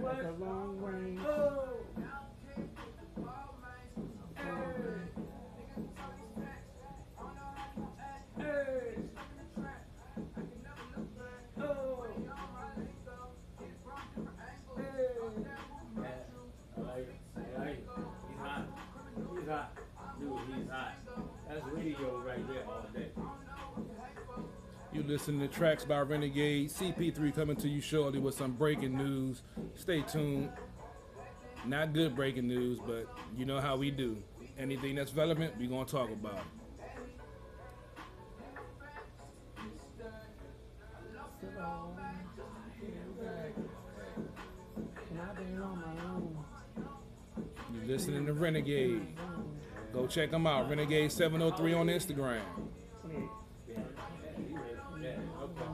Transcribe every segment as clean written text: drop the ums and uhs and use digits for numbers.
Like a long range. He's hot. He's hot. Dude, he's hot. That's radio right there all day. You listen to Tracks by Renegade. CP3 coming to you shortly with some breaking news. Stay tuned. Not good breaking news, but you know how we do. Anything that's relevant, we gonna talk about it. You listening to Renegade. Go check them out. Renegade 703 on Instagram. Yeah, okay.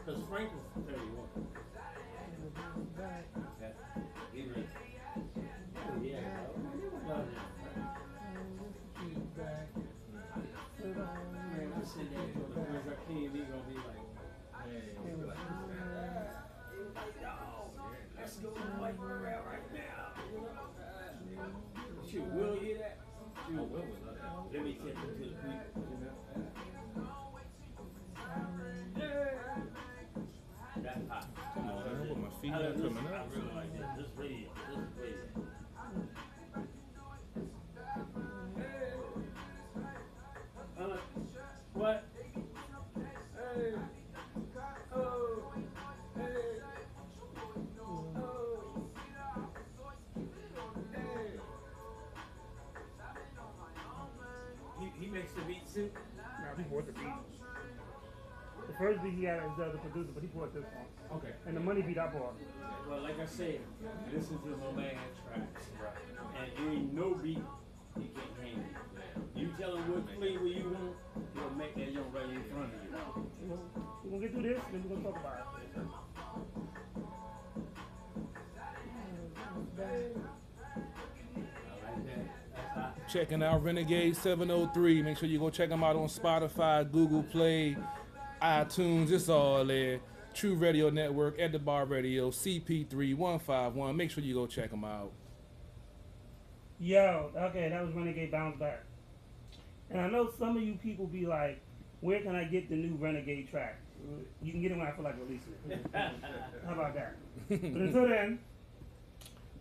Because Frank is 31. Yeah, he ready. Yeah, man, I said that for the first I came, he gonna be like, let's go to the white world right now. Shoot, Will you hear that? Shoot, Will was like that. Let me take him to the people, That's hot. Come on, man. With my feet I not really coming up. like this. This radio. What? Hey. Oh. Hey. He makes the beat too? Now he bought the beat. The first beat he had is the other producer, but he bought this one. Okay. And the money beat I bought. Well, like I said, listen to my man tracks. Right. And ain't no beat he can't handle. You tell him what flavor you want, he'll make that young right in front of you. We're going to get through this, then we're going to talk about it. Checking out Renegade 703. Make sure you go check them out on Spotify, Google Play, iTunes. It's all there. True Radio Network, at the Bar Radio, CP3151. Make sure you go check them out. Yo, okay, that was Renegade Bounce Back. And I know some of you people be like, where can I get the new Renegade track? You can get it when I feel like releasing it. How about that? But until then,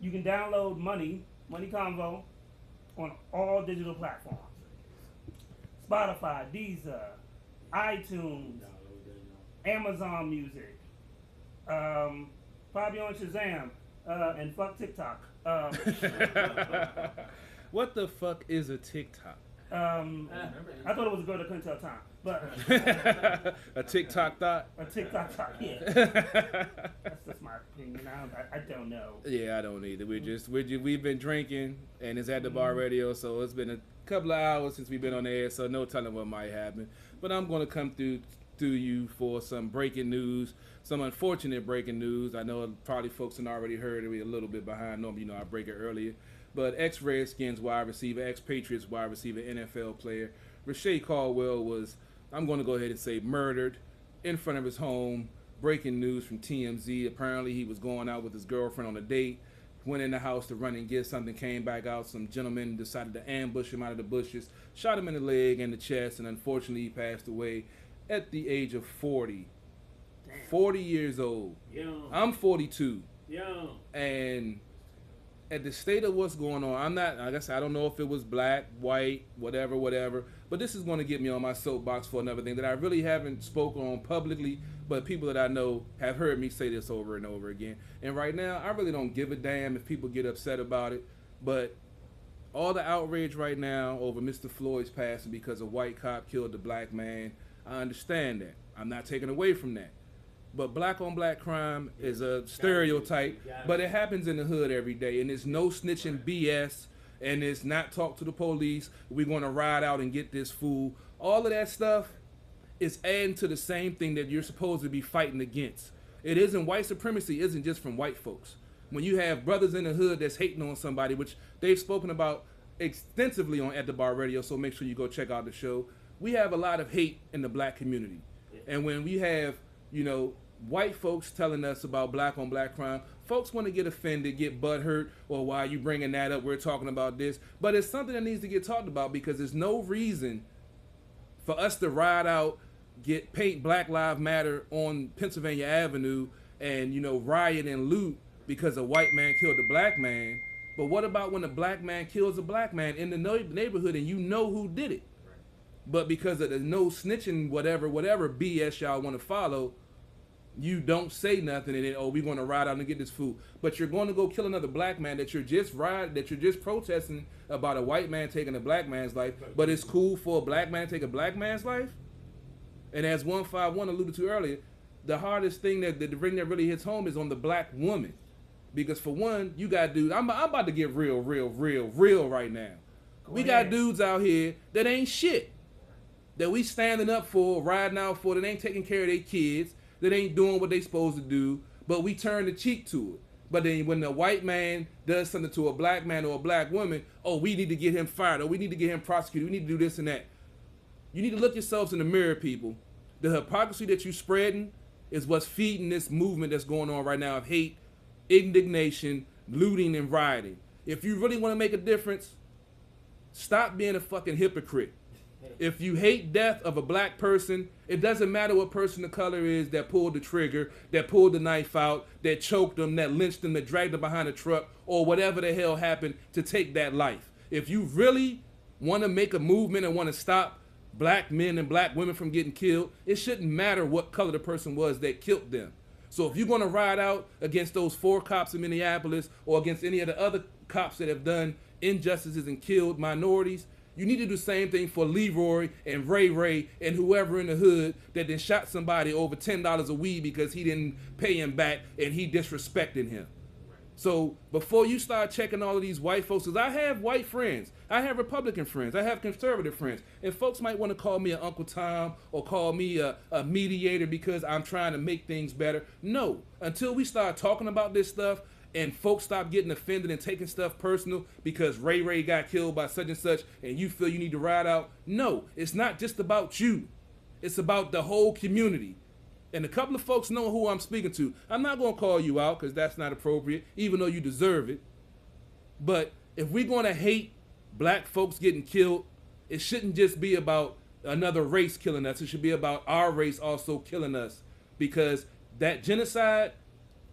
you can download Money Convo, on all digital platforms. Spotify, Deezer, iTunes, Amazon Music, probably on Shazam, and fuck TikTok. What the fuck is a TikTok? I thought it was a girl that couldn't tell time, but a TikTok thought? A TikTok thought, yeah. That's just my opinion. I don't know. Yeah, I don't either. We've been drinking, and it's at the Bar Radio, so it's been a couple of hours since we've been on the air, so no telling what might happen. But I'm going to come through you for some breaking news, some unfortunate breaking news. I know probably folks have already heard it. We're a little bit behind. Normally, I break it earlier. But ex-Redskins wide receiver, ex-Patriots wide receiver, NFL player, Reche Caldwell was, I'm going to go ahead and say, murdered in front of his home. Breaking news from TMZ. Apparently, he was going out with his girlfriend on a date, went in the house to run and get something, came back out. Some gentleman decided to ambush him out of the bushes, shot him in the leg and the chest, and unfortunately, he passed away at the age of 40. Damn. 40 years old. Young. I'm 42. Young. And at the state of what's going on, I guess I don't know if it was black, white, whatever, but this is going to get me on my soapbox for another thing that I really haven't spoken on publicly, but people that I know have heard me say this over and over again. And right now, I really don't give a damn if people get upset about it, but all the outrage right now over Mr. Floyd's passing because a white cop killed a black man, I understand that. I'm not taking away from that. But black on black crime is a stereotype, but it happens in the hood every day, and it's no snitching BS, and it's not talk to the police, we're going to ride out and get this fool. All of that stuff is adding to the same thing that you're supposed to be fighting against. It isn't, white supremacy isn't just from white folks. When you have brothers in the hood that's hating on somebody, which they've spoken about extensively on At the Bar Radio, so make sure you go check out the show. We have a lot of hate in the black community. And when we have, white folks telling us about black on black crime, folks want to get offended, get butthurt, or why are you bringing that up? We're talking about this. But it's something that needs to get talked about because there's no reason for us to ride out, paint Black Lives Matter on Pennsylvania Avenue and, you know, riot and loot because a white man killed a black man. But what about when a black man kills a black man in the neighborhood and you know who did it? But because of the no snitching, whatever BS y'all want to follow, you don't say nothing, and then we're going to ride out and get this food. But you're going to go kill another black man that you're just protesting about a white man taking a black man's life. But it's cool for a black man to take a black man's life. And as 151 alluded to earlier, the hardest thing that the ring that really hits home is on the black woman, because for one, you got dudes. I'm about to get real right now. We got dudes out here that ain't shit, that we standing up for, riding out for, that ain't taking care of their kids, that ain't doing what they supposed to do, but we turn the cheek to it. But then when the white man does something to a black man or a black woman, oh, we need to get him fired, or we need to get him prosecuted, we need to do this and that. You need to look yourselves in the mirror, people. The hypocrisy that you spreading is what's feeding this movement that's going on right now of hate, indignation, looting, and rioting. If you really want to make a difference, stop being a fucking hypocrite. If you hate death of a black person, it doesn't matter what person of color is that pulled the trigger, that pulled the knife out, that choked them, that lynched them, that dragged them behind a truck, or whatever the hell happened to take that life. If you really want to make a movement and want to stop black men and black women from getting killed, it shouldn't matter what color the person was that killed them. So if you're going to ride out against those 4 cops in Minneapolis or against any of the other cops that have done injustices and killed minorities, you need to do the same thing for Leroy and Ray and whoever in the hood that then shot somebody over $10 a weed because he didn't pay him back and he disrespected him. So before you start checking all of these white folks, because I have white friends, I have Republican friends, I have conservative friends, and folks might want to call me an Uncle Tom or call me a mediator because I'm trying to make things better. No, until we start talking about this stuff and folks stop getting offended and taking stuff personal because Ray got killed by such and such and you feel you need to ride out. No, it's not just about you. It's about the whole community. And a couple of folks know who I'm speaking to. I'm not going to call you out because that's not appropriate, even though you deserve it. But if we're going to hate black folks getting killed, it shouldn't just be about another race killing us. It should be about our race also killing us, because that genocide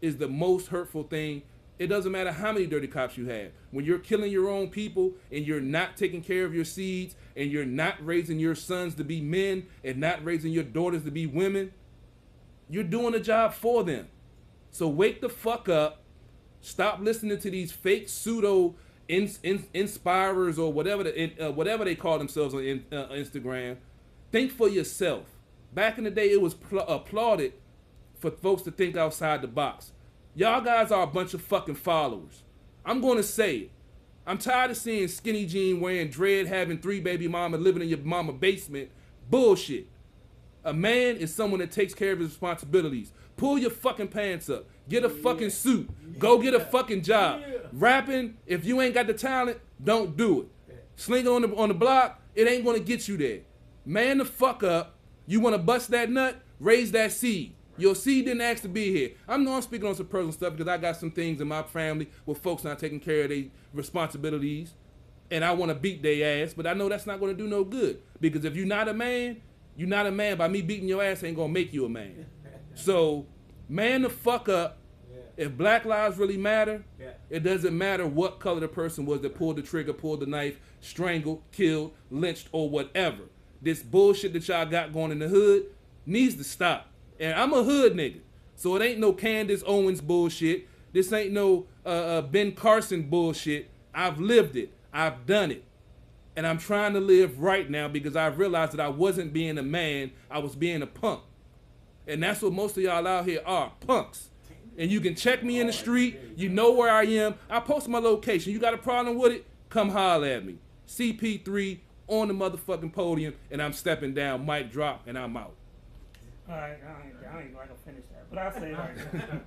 is the most hurtful thing. It doesn't matter how many dirty cops you have. When you're killing your own people and you're not taking care of your seeds and you're not raising your sons to be men and not raising your daughters to be women, you're doing a job for them. So wake the fuck up. Stop listening to these fake pseudo inspirers or whatever they call themselves on Instagram. Think for yourself. Back in the day, it was applauded for folks to think outside the box. Y'all guys are a bunch of fucking followers. I'm going to say it. I'm tired of seeing skinny jean wearing dread, having 3 baby mama, living in your mama basement. Bullshit. A man is someone that takes care of his responsibilities. Pull your fucking pants up. Get a fucking suit. Go get a fucking job. Rapping, if you ain't got the talent, don't do it. Slinging on the block, it ain't gonna get you there. Man the fuck up. You wanna bust that nut? Raise that seed. Your seed didn't ask to be here. I'm speaking on some personal stuff because I got some things in my family with folks not taking care of their responsibilities. And I wanna beat their ass, but I know that's not gonna do no good. Because if you're not a man, you're not a man. By me beating your ass ain't gonna make you a man. So, man the fuck up. If black lives really matter, it doesn't matter what color the person was that pulled the trigger, pulled the knife, strangled, killed, lynched, or whatever. This bullshit that y'all got going in the hood needs to stop. And I'm a hood nigga, so it ain't no Candace Owens bullshit. This ain't no Ben Carson bullshit. I've lived it. I've done it. And I'm trying to live right now because I realized that I wasn't being a man, I was being a punk. And that's what most of y'all out here are, punks. And you can check me in the street, you know where I am. I post my location. You got a problem with it? Come holler at me. CP3 on the motherfucking podium, and I'm stepping down, mic drop, and I'm out. All right, I ain't gonna finish that, but I'll say it right now.